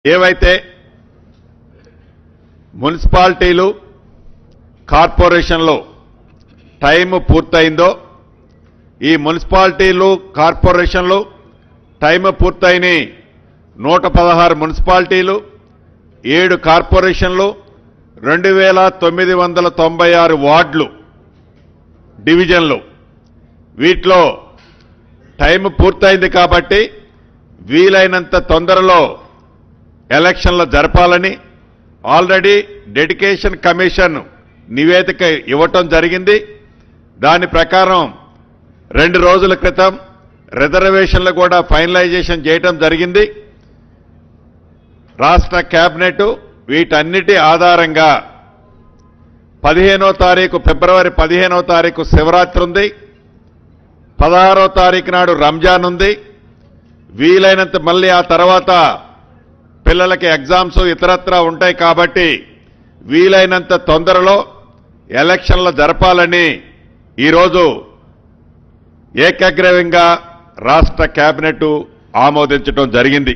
ఏవైతే మున్సిపాలిటీలు కార్పొరేషన్లో టైం పూర్తయిందో ఈ మున్సిపాలిటీలు కార్పొరేషన్లు టైం పూర్తయిన 116 మున్సిపాలిటీలు 7 కార్పొరేషన్లు 2996 వార్డులు డివిజన్లు వీటిలో టైం పూర్తయింది కాబట్టి వీలైనంత తొందరలో ఎలక్షన్లు జరపాలని ఆల్రెడీ డెడికేషన్ కమిషన్ నివేదిక ఇవ్వటం జరిగింది। దాని ప్రకారం 2 రోజుల క్రితం రిజర్వేషన్లు కూడా ఫైనలైజేషన్ చేయటం జరిగింది। రాష్ట్ర కేబినెట్ వీటన్నిటి ఆధారంగా 15వ తారీఖు ఫిబ్రవరి 15వ తారీఖు శివరాత్రి ఉంది, 16వ తారీఖు నాడు రంజాన్ ఉంది। వీలైనంత మళ్ళీ ఆ తర్వాత పిల్లలకి ఎగ్జామ్స్ ఇతరత్రా ఉంటాయి కాబట్టి వీలైనంత తొందరలో ఎలక్షన్లు జరపాలని ఈరోజు ఏకగ్రీవంగా రాష్ట్ర కేబినెట్ ఆమోదించడం జరిగింది।